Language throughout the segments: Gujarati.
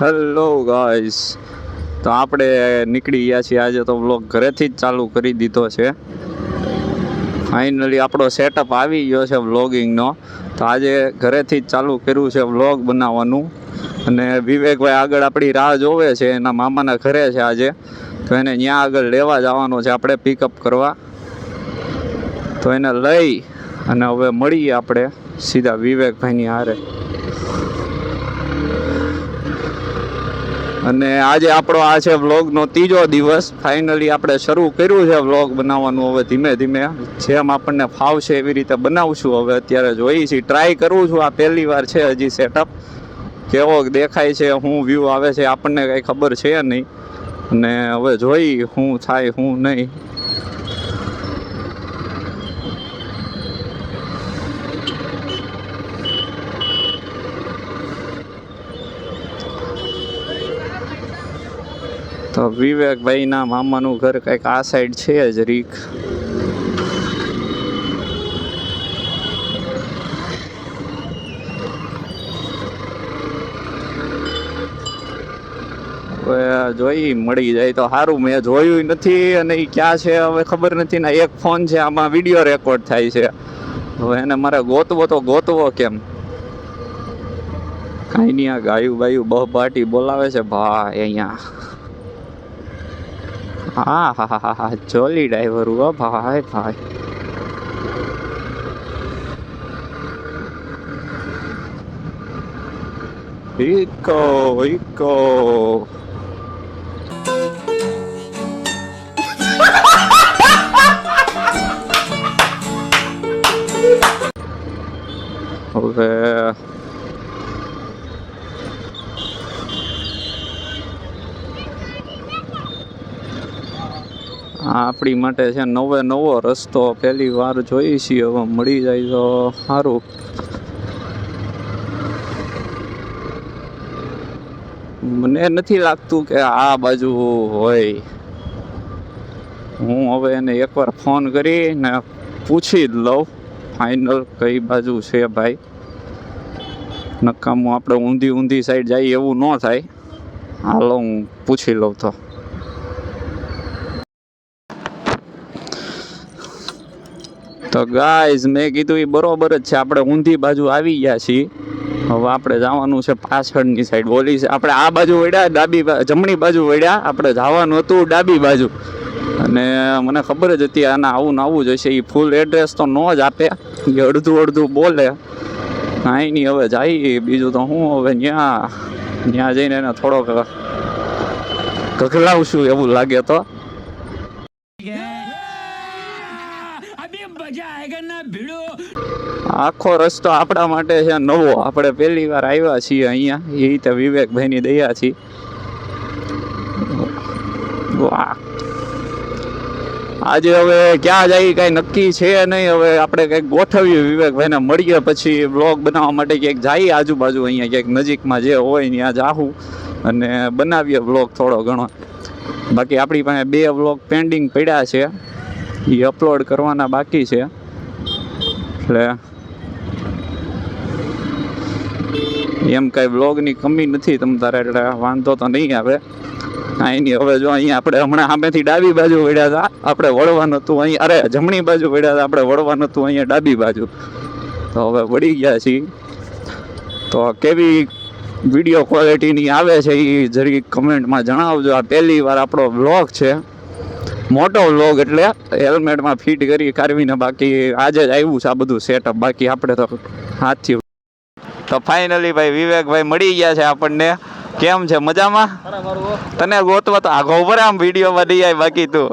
હેલો ગાઈસ, તો આપણે નીકળી ગયા છીએ આજે તો વ્લોગ ઘરેથી જ ચાલુ કરી દીધો છે. ફાઇનલી આપણો સેટઅપ આવી ગયો છે વ્લોગિંગનો. તો આજે ઘરેથી જ ચાલુ કર્યું છે વ્લોગ બનાવવાનું. અને વિવેકભાઈ આગળ આપણી રાહ જોવે છે, એના મામાના ઘરે છે આજે, તો એને ત્યાં આગળ લેવા જવાનો છે આપણે પિકઅપ કરવા. તો એને લઈ અને હવે મળીએ આપણે સીધા વિવેકભાઈની હારે. અને આજે આપણો આ છે વ્લોગનો ત્રીજો દિવસ. ફાઇનલી આપણે શરૂ કર્યું છે વ્લોગ બનાવવાનું. હવે ધીમે ધીમે જેમ આપણને ફાવશે એવી રીતે બનાવશું. હવે અત્યારે જોઈએ છીએ, ટ્રાય કરું છું. આ પહેલી વાર છે હજી સેટઅપ. કેવો દેખાય છે, શું વ્યૂ આવે છે આપણને કંઈ ખબર છે નહીં. અને હવે જોઈ શું થાય શું નહીં. તો વિવેકભાઈના મામાનું ઘર કંઈક આ સાઈડ છે જ રીક. હવે જોઈ મળી જાય તો સારું. મેં જોયું નથી અને એ ક્યાં છે હવે ખબર નથી ને. એક ફોન છે, આમાં વિડીયો રેકોર્ડ થાય છે. હવે એને મારે ગોતવો કેમ? કાંઈ નહીં, આ ગાયું બાયું બહબાટી બોલાવે છે ભાઈ અહીંયા. હા, જોલી ડ્રાઈવર હો ભાઈ ભાઈ. ઇકો હવે આપણી માટે છે નવો રસ્તો પહેલી વાર જોઈ છીએ. હવે મળી જાય તો સારું. મને નથી લાગતું કે આ બાજુ હોય. હું હવે એને એકવાર ફોન કરીને પૂછી જ લઉં ફાઇનલ કઈ બાજુ છે ભાઈ. નકામું આપણે ઊંધી સાઈડ જઈએ એવું ન થાય. હાલો હું પૂછી લઉં. તો ગાઈઝ મેં કીધું એ બરોબર જ છે. આપણે ઊંધી બાજુ આવી ગયા છીએ. હવે આપણે જવાનું છે પાછળની સાઈડ. બોલી છે આપણે આ બાજુ વળ્યા, જમણી બાજુ વળ્યા. આપણે જવાનું હતું ડાબી બાજુ. અને મને ખબર જ હતી આના આવું જ હશે. એ ફૂલ એડ્રેસ તો ન જ આપે, એ અડધું બોલે. કાંઈ નહીં, હવે જઈએ. બીજું તો હું હવે ત્યાં જઈને એને થોડોક ગગલાવશું એવું લાગે તો. આખો રસ્તો આપણા માટે છે નવો. આપણે પહેલી વાર આવ્યા છીએ અહીંયા. એ રીતે વિવેકભાઈની દયા છે. વાહ, આજે હવે ક્યાં જાય કાંઈ નક્કી છે નહીં. હવે આપણે કંઈક ગોઠવીએ, વિવેકભાઈને મળીએ, પછી બ્લોગ બનાવવા માટે ક્યાંક જઈએ આજુબાજુ. અહીંયા ક્યાંક નજીકમાં જે હોય ત્યાં જાઉં અને બનાવીએ બ્લોગ થોડો ઘણો. બાકી આપણી પાસે 2 બ્લોગ પેન્ડિંગ પડ્યા છે, એ અપલોડ કરવાના બાકી છે. એટલે એમ કાંઈ બ્લોગની કમી નથી તમ તારે, એટલે વાંધો તો નહીં આવે. કાંઈ નહીં. હવે જો અહીંયા આપણે હમણાં સામેથી ડાબી બાજુ વળ્યા હતા, આપણે વળવાનું હતું અહીંયા. અરે જમણી બાજુ વળ્યા હતા, આપણે વળવાનું હતું અહીંયા ડાબી બાજુ. તો હવે વળી ગયા છીએ. તો કેવી વિડીયો ક્વોલિટીની આવે છે એ જરી કમેન્ટમાં જણાવજો. આ પહેલી વાર આપણો વ્લોગ છે, મોટો વ્લોગ, એટલે હેલ્મેટમાં ફિટ કરી કાઢવીને. બાકી આજે જ આવ્યું છે આ બધું સેટઅપ. બાકી આપણે તો હાથથી. તો ફાઇનલી ભાઈ વિવેકભાઈ મળી ગયા છે આપણને. કેમ છે, મજામાં? તને ગોતવા તો આઘો ઉપર આમ વિડીયોમાં નહીં આવે. બાકી તું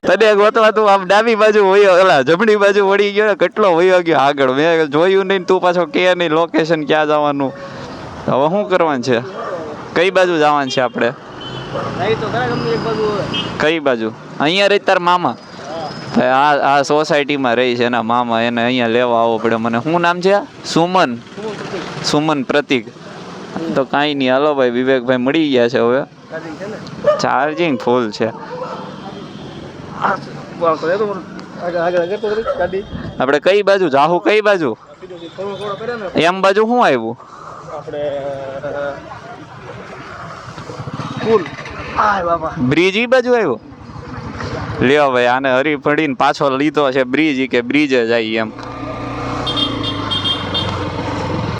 તને ગોતવા તું આમ ડાબી બાજુ વયો, જમણી બાજુ વળી ગયો ને. કેટલો વયો ગયો આગળ, મેં જોયું નહીં. તું પાછો કે નહીં લોકેશન ક્યાં જવાનું. હવે શું કરવાનું છે? કઈ બાજુ જવાનું છે આપણે? કઈ બાજુ? અહીંયા રહી તાર મામા? આ સોસાયટીમાં રહી છે એના મામા. એને અહીંયા લેવા આવવો પડે મને. શું નામ છે? સુમન પ્રતિક. તો કાંઈ નહીં, હાલો ભાઈ વિવેકભાઈ મળી ગયા છે. હવે ચાર્જિંગ ફૂલ છે. આપણે કઈ બાજુ જાહું? કઈ બાજુ? એમ બાજુ શું આવ્યું? બ્રિજ ઈ બાજુ આવ્યો. લ્યો ભાઈ, આને હરી ફળીને પાછો લીધો છે બ્રિજ, કે બ્રિજે જાય એમ.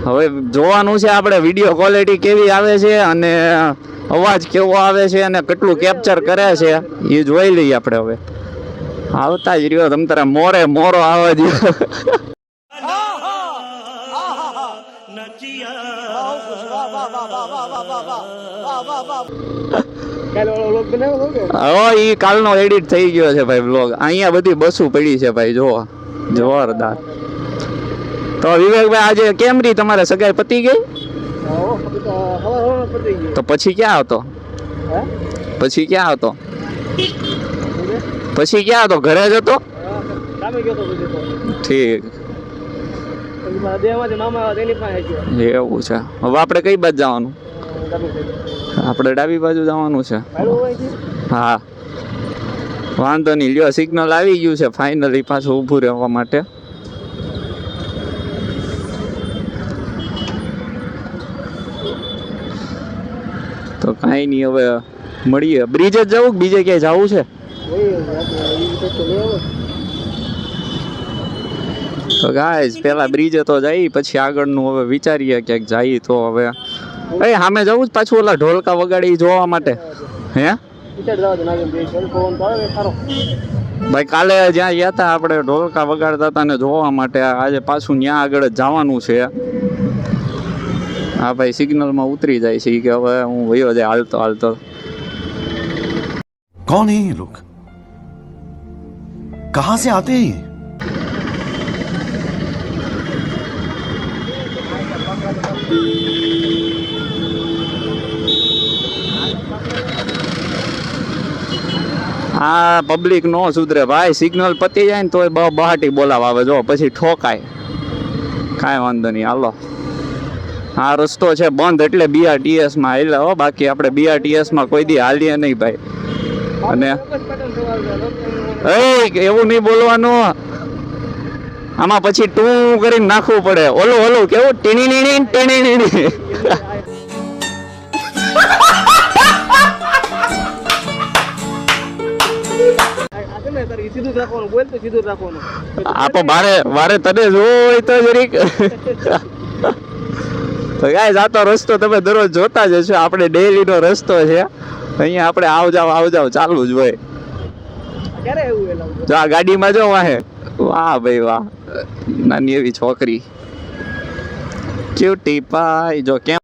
હવે જોવાનું છે આપણે વિડીયો ક્વોલિટી કેવી આવે છે અને અવાજ કેવો આવે છે અને કેટલું કેપ્ચર કરે છે એ જોઈ લઈએ આપણે. હવે આવતા જ રહ્યો તમ તારા મોરે મોરો આવે જ. હવે ઈ કાલનો એડિટ થઈ ગયો છે ભાઈ બ્લોગ. અહીંયા બધી બસો પડી છે ભાઈ, જો જોરદાર. તો વિવેકભાઈ આજે કેમ રી તમારે સગાઈ પતી ગઈ? તો પછી ક્યાં હતો? પછી ક્યાં હતો? પછી ક્યાં હતો? ઘરે જ હતો? ઠીક, એવું છે. હવે આપણે કઈ બાજુ જવાનું? આપણે ડાબી બાજુ જવાનું છે. હા વાંધો નહીં, લ્યો સિગ્નલ આવી ગયું છે ફાઇનલી પાછું ઊભું રહેવા માટે. તો કાંઈ નહીં, હવે મળીએ. બ્રિજ જ જવું કે બીજે ક્યાંય જવું છે? તો ગાઈસ પેલા બ્રિજે તો જઈ, પછી આગળનું હવે વિચારીએ ક્યાંક જઈએ. તો હવે એ સામે જવું જ પાછું ઓલા ઢોલકા વગાડી જોવા માટે? હે ભાઈ, કાલે જ્યાં ગયા હતા આપણે ઢોલકા વગાડતા હતા ને જોવા માટે, આજે પાછું ત્યાં આગળ જ જવાનું છે. હા ભાઈ, સિગ્નલમાં ઉતરી જાય છે કે હવે હું વયો જાય હાલતો હાલતો. कौन है ये लोग? कहां से आते हैं? આ પબ્લિક નો સુધરે ભાઈ. સિગ્નલ પતી જાય ને તોય બહાટી બોલાવા આવે, જો પછી ઠોકાય. કાંઈ વાંધો નહીં, હાલો. આ રસ્તો છે બંધ એટલે BRTS માં હાલ્યા હો, બાકી આપણે BRTS માં કોઈ દી હાલીએ નહીં ભાઈ. અને એવું નહીં બોલવાનું, આમાં પછી ટું કરીને નાખવું પડે. ઓલું ઓલું કેવું ટીણી ટીણી. આપો મારે તને જોઈ તો જરીક. તો ગાઈસ આ તો રસ્તો તમે દરરોજ જોતા જ હશો, આપણે ડેઈલી નો રસ્તો છે. અહીંયા આપણે આવ જાવ ચાલુ જ હોય. જો આ ગાડીમાં જો વાહે, વાહ ભાઈ વાહ, નાની એવી છોકરી, ક્યુટી પાઈ. જો કેમ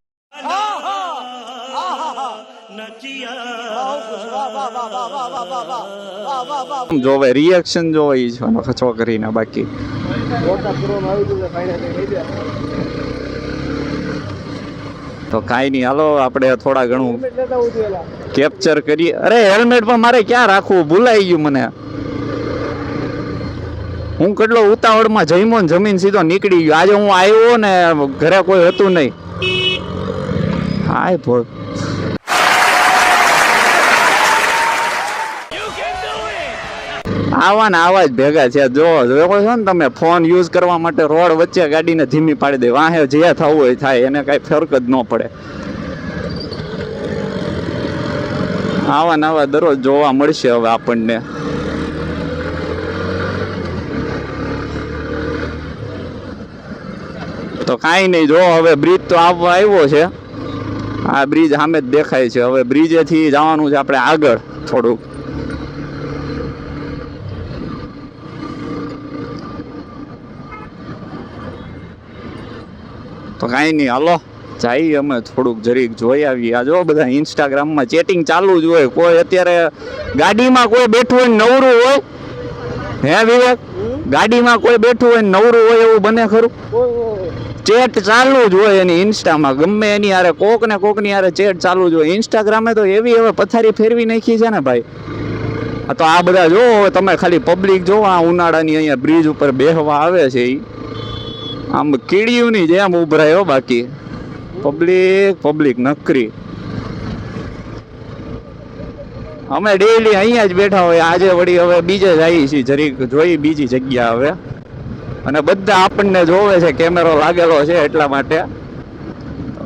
જોવે રિએક્શન જોવે ઈ છોકરીના. બાકી તો કાંઈ નહીં, હાલો આપણે થોડા ઘણું કેપ્ચર કરીએ. અરે હેલ્મેટ પણ મારે ક્યાં રાખવું, ભૂલાઈ ગયું મને. હું કેટલો ઉતાવળમાં જઈમો ને જમીન સીધો નીકળી ગયો. આજે હું આવ્યો ને ઘરે કોઈ હતું નહીં. હાય ભોળ, આવા ને આવા જ ભેગા છે. જો છો ને તમે, ફોન યુઝ કરવા માટે રોડ વચ્ચે ગાડીને ધીમી પાડી દે, વાહે જે થવું હોય થાય, એને કાંઈ ફરક જ ન પડે. આવા ને આવા દરરોજ જોવા મળશે હવે આપણને. તો કાંઈ નહીં, જો હવે બ્રિજ તો આવવા આવ્યો છે. આ બ્રિજ સામે જ દેખાય છે. હવે બ્રિજેથી જવાનું છે આપણે આગળ થોડુંક. તો કાંઈ નહીં, હાલો જઈએ અમે થોડુંક જરીક જોઈ આવીએ. આ જો બધા ઇન્સ્ટાગ્રામમાં ચેટિંગ ચાલુ જ હોય. કોઈ અત્યારે ગાડીમાં કોઈ બેઠું હોય નવરું હોય, હે વિવેક? ગાડીમાં કોઈ બેઠું હોય નવરું હોય એવું બને ખરું? ચેટ ચાલુ જ હોય એની ઇન્સ્ટામાં, ગમે એની હારે કોક ને કોક ની હારે ચેટ ચાલુ જ હોય. ઇન્સ્ટાગ્રામે તો એવી હવે પથારી ફેરવી નાખી છે ને ભાઈ. તો આ બધા જો તમે ખાલી પબ્લિક જો, આ ઉનાળાની અહીંયા બ્રિજ ઉપર બેહવા આવે છે એ આમ કીડીઓની જેમ ઉભરાયો. બાકી પબ્લિક નકરી. અમે ડેઈલી અહીંયા જ બેઠા હોય, આજે વળી હવે બીજે જઈએ છીએ, જરીક જોઈ બીજી જગ્યા હવે. અને બધા આપણને જોવે છે, કેમેરો લાગેલો છે એટલા માટે.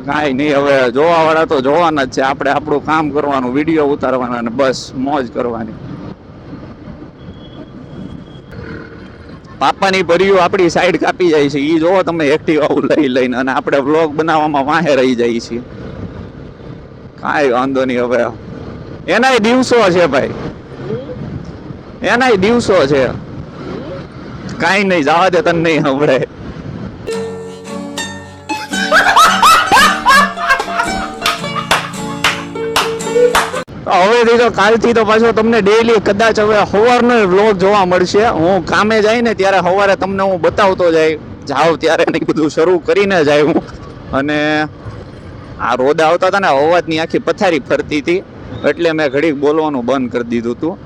કાંઈ નહીં, હવે જોવા વાળા તો જોવાના જ છે. આપણે આપણું કામ કરવાનું, વિડીયો ઉતારવાના અને બસ મોજ કરવાની. પાપાની ભર્યું આપણી સાઈડ કાપી જાય છે, એ જોવો તમે એક્ટિવા લઈ લઈને, અને આપણે વ્લોગ બનાવવામાં વાહે રહી જાય છે. કાંઈ વાંધો નહીં, હવે એનાય દિવસો છે ભાઈ, એનાય દિવસો છે. કાંઈ નહીં, જવા દે, તને નહીં સાંભળે. હવેથી તો કાલથી તો પાછો તમને ડેઈલી કદાચ હવે સવારનો વ્લોગ જોવા મળશે. હું કામે જાય ને ત્યારે સવારે તમને હું બતાવતો જાઉં ત્યારે ને બધું શરૂ કરીને જાય હું. અને આ રોદ આવતા હતા ને, અવાજની આખી પથારી ફરતી હતી, એટલે મેં ઘડીક બોલવાનું બંધ કરી દીધું હતું.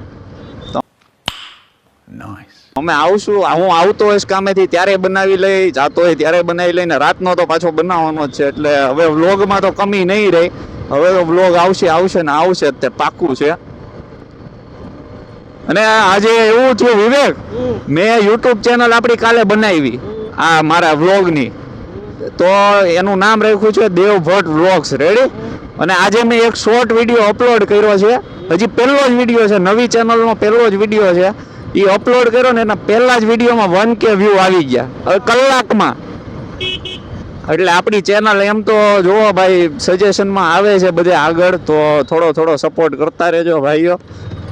અમે આવશું, હું આવતો હોઈશ કામેથી ત્યારે બનાવી લઈ, જાતો હોય ત્યારે બનાવી લઈને, રાતનો તો પાછો બનાવવાનો જ છે. એટલે હવે વ્લોગમાં તો કમી નહીં રહી. હવે તો વ્લોગ આવશે ને આવશે, તે પાક્કું છે. અને આજે એવું થયું વિવેક, મેં યુટ્યુબ ચેનલ આપણી કાલે બનાવી આ મારા વ્લોગની, તો એનું નામ રાખ્યું છે દેવ ભટ્ટ વ્લોગ્સ. રેડી? અને આજે મેં એક શોર્ટ વિડીયો અપલોડ કર્યો છે. હજી પહેલો જ વિડીયો છે, નવી ચેનલનો પહેલો જ વિડીયો છે. એ અપલોડ કર્યો ને એના પહેલા જ વિડીયોમાં 1K વ્યૂ આવી ગયા, હવે કલાકમાં. એટલે આપણી ચેનલ એમ તો જોવો ભાઈ, સજેશનમાં આવે છે બધે આગળ, તો થોડો સપોર્ટ કરતા રહેજો ભાઈઓ.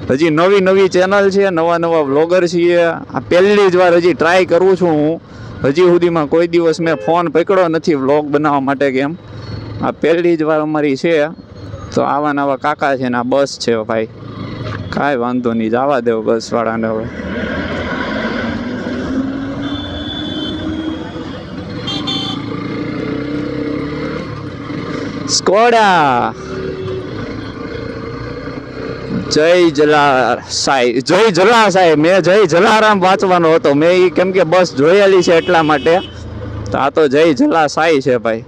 હજી નવી ચેનલ છે, નવા વ્લોગર છીએ. આ પહેલી જ વાર હજી ટ્રાય કરું છું હું. હજી સુધીમાં કોઈ દિવસ મેં ફોન પકડ્યો નથી વ્લોગ બનાવવા માટે કે એમ. આ પહેલી જ વાર અમારી છે. તો આવા નવા કાકા છે ને આ બસ છે ભાઈ. કાંઈ વાંધો નહીં, જવા દેવ બસવાળાને હવે. સ્કોડા જય જલા સાહેબ, મેં જય જલારામ વાંચવાનો હતો મેં, એ કેમ કે બસ જોયેલી છે એટલા માટે. તો આ તો જય જલા સાઈ છે ભાઈ.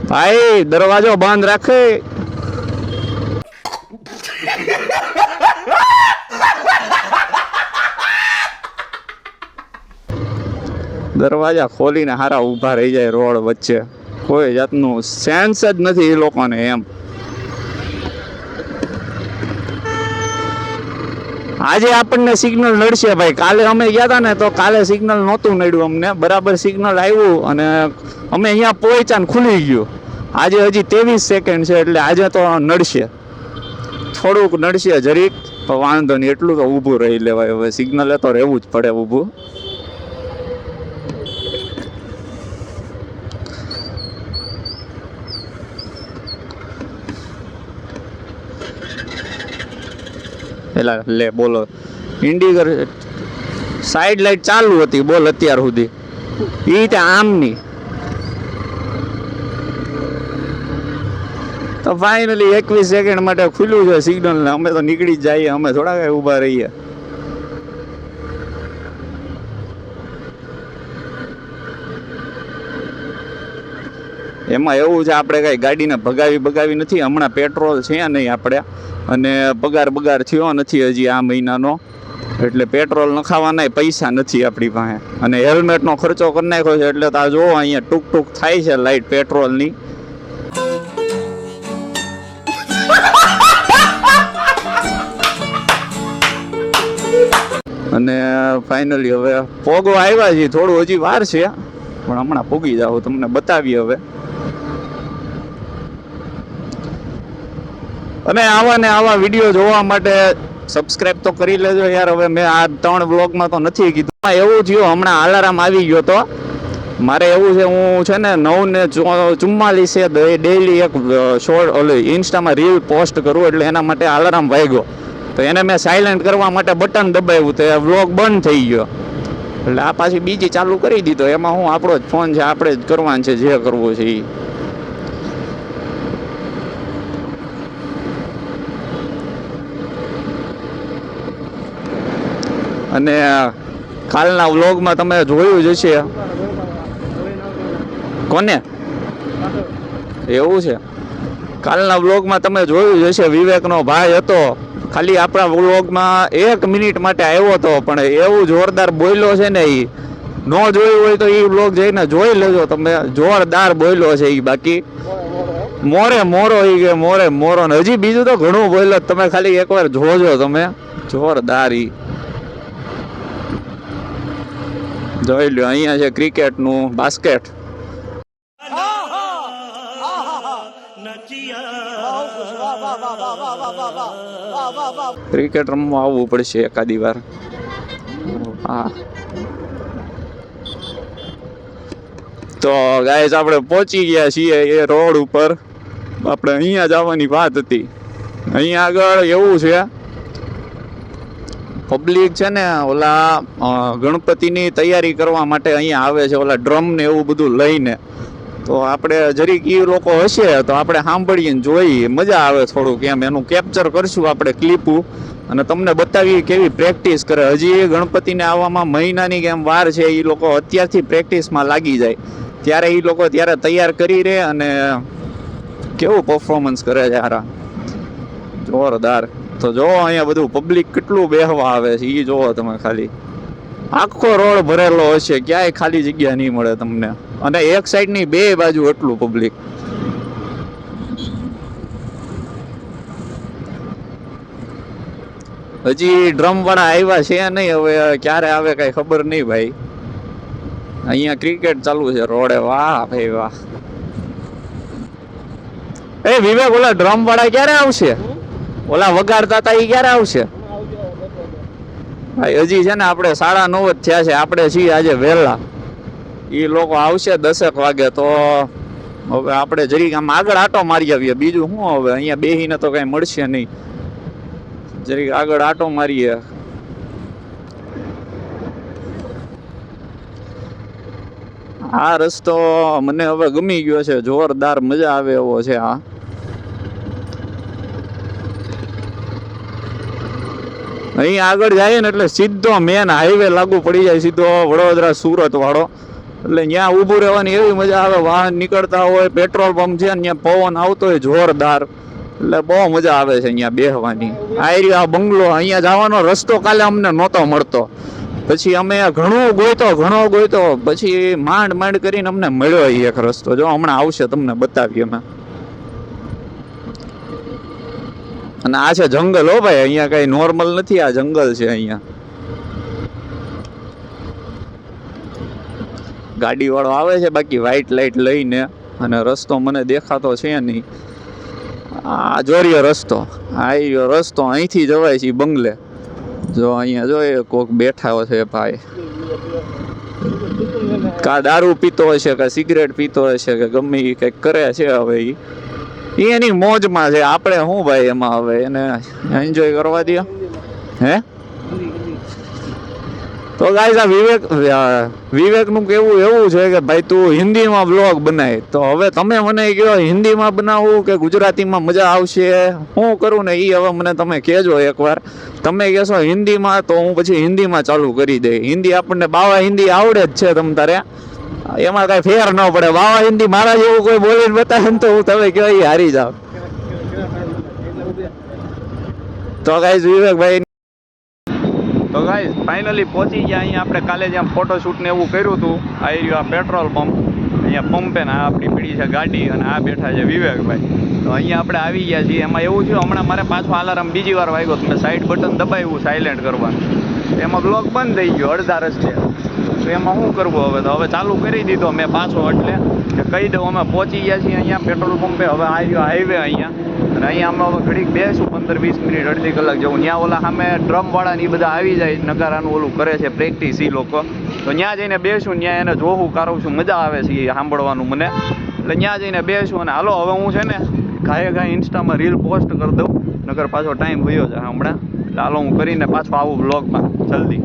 ભાઈ દરવાજો બંધ રાખે. દરવાજા ખોલીને હારા ઊભા રહી જાય રોડ વચ્ચે, કોઈ જાતનું સેન્સ જ નથી એ લોકોને એમ. આજે આપણને સિગ્નલ નડશે ભાઈ. કાલે અમે ગયા હતા ને તો કાલે સિગ્નલ નહોતું નડ્યું અમને, બરાબર સિગ્નલ આવ્યું અને અમે અહીંયા પહોંચ્યા ને ખુલી ગયું. આજે હજી 23 સેકન્ડ છે, એટલે આજે તો નડશે, થોડુંક નડશે જરીક, પણ વાંધો નહીં, એટલું તો ઊભું રહી લેવાય. હવે સિગ્નલે તો રહેવું જ પડે ઊભું. પેલા લે બોલો, ઇન્ડિકેટર સાઈડ લાઈટ ચાલુ હતી, બોલ અત્યાર સુધી એ તે આમની. તો ફાઇનલી 21 સેકન્ડ માટે ખુલ્લું છે સિગ્નલ ને અમે તો નીકળી જ જઈએ, અમે થોડા કઈ ઊભા રહીએ. એમાં એવું છે આપણે કઈ ગાડીને ભગાવી નથી, હમણાં પેટ્રોલ છે નહીં આપણે, અને પગાર થયો નથી હજી આ મહિનાનો, એટલે પેટ્રોલ નખાવાના પૈસા નથી આપણી પાસે. અને હેલ્મેટનો ખર્ચો કરી નાખ્યો છે, એટલે તો આ જો અહીંયા ટૂંક થાય છે લાઈટ પેટ્રોલની. અને ફાઇનલી હવે પોગવા આવ્યા છીએ, થોડું હજી વાર છે પણ હમણાં પોગી જાવ, તમને બતાવીએ હવે. અને આવા વિડીયો જોવા માટે સબસ્ક્રાઇબ તો કરી લેજો યાર. હવે મેં આ 3 બ્લોગમાં તો નથી કીધું. એવું થયું હમણાં અલાર્મ આવી ગયો તો મારે, એવું છે હું છે ને 9:44 ડેઈલી એક શોર્ટ ઇન્સ્ટામાં રીલ પોસ્ટ કરું, એટલે એના માટે અલાર્મ વાગ્યો. તો એને મેં સાયલેન્ટ કરવા માટે બટન દબાવ્યું તો એ વ્લોગ બંધ થઈ ગયો, એટલે આ પાછી બીજી ચાલુ કરી દીધો. એમાં હું આપણો જ ફોન છે, આપણે જ કરવાનું છે જે કરવું છે એ. અને કાલના વ્લોગમાં તમે જોયું જ હશે. કોને એવું છે? કાલના વ્લોગમાં તમે જોયું જ હશે, વિવેકનો ભાઈ હતો, ખાલી આપણા વ્લોગમાં 1 મિનિટ માટે આવ્યો હતો, પણ એવું જોરદાર બોલ્યો છે ને, એ ન જોયું હોય તો એ વ્લોગ જઈને જોઈ લેજો તમે, જોરદાર બોલ્યો છે એ. બાકી મોરે મોરો એ કે મોરે મોરો, ને હજી બીજું તો ઘણું બોલ્યો, તમે ખાલી એકવાર જોજો તમે, જોરદાર ઈ. જોઈ લ્યો, અહીંયા છે ક્રિકેટનું બાસ્કેટ. ક્રિકેટ રમવા આવવું પડશે એકાદી વાર. હા, તો ગાઈસ આપણે પહોંચી ગયા છીએ એ રોડ ઉપર. આપણે અહીંયા જવાની વાત હતી. અહીંયા આગળ એવું છે, પબ્લિક છે ને ઓલા ગણપતિની તૈયારી કરવા માટે અહીંયા આવે છે, ઓલા ડ્રમ ને એવું બધું લઈને. તો આપણે જરીક એ લોકો હશે તો આપણે સાંભળીએ ને જોઈએ, મજા આવે થોડુંક એમ. એનું કેપ્ચર કરશું આપણે ક્લિપું, અને તમને બતાવીએ કેવી પ્રેક્ટિસ કરે. હજી ગણપતિને આવવામાં મહિનાની કેમ વાર છે, એ લોકો અત્યારથી પ્રેક્ટિસમાં લાગી જાય, ત્યારે એ લોકો ત્યારે તૈયાર કરી રહે, અને કેવું પરફોર્મન્સ કરે છે યાર, જોરદાર. તો જોવો અહીંયા બધું પબ્લિક કેટલું બેહવા આવે છે, એ જોવો તમે ખાલી. આખો રોડ ભરેલો હશે, ક્યાંય ખાલી જગ્યા નહીં મળે તમને, અને એક સાઈડની બે બાજુ એટલું પબ્લિક. હજી ડ્રમ વાળા આવ્યા છે નહીં, હવે ક્યારે આવે કઈ ખબર નહીં ભાઈ. અહીંયા ક્રિકેટ ચાલુ છે રોડે. વાહ ભાઈ વાહ. એ વિવેક, ઓલા ડ્રમ વાળા ક્યારે આવશે? ઓલા વગાડતા હતા એ ક્યારે આવશે ભાઈ? હજી છે ને આપણે 9:30 જ થયા છે, આપણે છીએ આજે વહેલા. એ લોકો આવશે 10 વાગે, તો હવે આપણે જરીક આમ આગળ આટો મારી આવીએ. બીજું શું હવે, અહીંયા બેહીને તો કઈ મળશે નહીં, જરીક આગળ આટો મારીએ. આ રસ્તો મને હવે ગમી ગયો છે, જોરદાર મજા આવે એવો છે આ. અહીં આગળ જાય ને એટલે સીધો મેન હાઈવે લાગુ પડી જાય, સીધો વડોદરા સુરત વાળો. એટલે ત્યાં ઊભું રહેવાની એવી મજા આવે, વાહન નીકળતા હોય, પેટ્રોલ પંપ છે ને ત્યાં પવન આવતો હોય જોરદાર, એટલે બહુ મજા આવે છે અહીંયા બેહવાની. આ બંગલો, અહીંયા જવાનો રસ્તો કાલે અમને નહોતો મળતો, પછી અમે ઘણો ગોઈતો, પછી માંડ કરીને અમને મળ્યો એક રસ્તો. જો હમણાં આવશે, તમને બતાવીએ અમે. અને આ છે જંગલ હો ભાઈ, અહીંયા કઈ નોર્મલ નથી, આ જંગલ છે. અહીંયા ગાડી વાળો આવે છે બાકી વ્હાઈટ લાઈટ લઈને, અને રસ્તો મને દેખાતો છે નહીં. આ જોરિયો રસ્તો, આ રસ્તો અહીંથી જવાય છે બંગલે. જો અહીંયા જો કોક બેઠા છે ભાઈ, કા દારૂ પીતો હશે, કા સિગરેટ પીતો હશે, કે ગમે એ કંઈક કરે છે. હવે એ એની મોજમાં છે, આપણે શું ભાઈ એમાં, હવે એને એન્જોય કરવા દે. હે તો ગાઈસ, આ વિવેકનું કેવું એવું છે કે ભાઈ તું હિન્દીમાં બ્લોગ બનાય. તો હવે તમે મને કહો, હિન્દીમાં બનાવવું કે ગુજરાતીમાં મજા આવશે, શું કરું ને એ હવે મને તમે કહેજો એકવાર. તમે કહેશો હિન્દીમાં, તો હું પછી હિન્દીમાં ચાલુ કરી દઈ. હિન્દી આપણને બાવા હિન્દી આવડે જ છે તમ તારે, એમાં કઈ ફેર ન પડે. બાવા હિન્દી મારા જેવું કોઈ બોલીને બતાવે ને તો હું તમે કહો એ હારી જાવ. તો ગાઈસ વિવેકભાઈ, તો ગાઈસ ફાઇનલી પહોંચી ગયા અહીંયા આપણે. કાલે જ્યાં ફોટોશૂટ ને એવું કર્યું હતું, આ રહ્યું આ પેટ્રોલ પંપ. અહીંયા પંપે ને આપણી પીડી છે ગાડી, અને આ બેઠા છે વિવેકભાઈ. તો અહીંયા આપણે આવી ગયા છીએ. એમાં એવું થયું, હમણાં મારે પાછો અલાર્મ બીજી વાર વાગ્યો, મેં સાઈડ બટન દબાવ્યું સાયલેન્ટ કરવાનું, એમાં બ્લોક બંધ થઈ ગયો અડધા રસ્તે. તો એમાં શું કરવું હવે? તો હવે ચાલુ કરી દીધો મેં પાછો, એટલે કહી દઉં અમે પહોંચી ગયા છીએ અહીંયા પેટ્રોલ પંપે. હવે આવ્યો હાઈવે અહીંયા, અને અહીંયા અમે હવે ઘડીક બેસું 15-20 મિનિટ, અડધી કલાક જવું. ત્યાં ઓલા સામે ડ્રમવાળા ને એ બધા આવી જાય, નગારાનું ઓલું કરે છે પ્રેક્ટિસ એ લોકો. તો ત્યાં જઈને બેસું, ત્યાં એને જોવું કારું છું, મજા આવે છે એ સાંભળવાનું મને. એટલે ત્યાં જઈને બેસું, અને હાલો હવે હું છે ને ઘાએ ઇન્સ્ટામાં રીલ પોસ્ટ કરી દઉં, નગર પાછો ટાઈમ વયો જાય હમણાં. એટલે હાલો હું કરીને પાછો આવું બ્લોગમાં જલ્દી.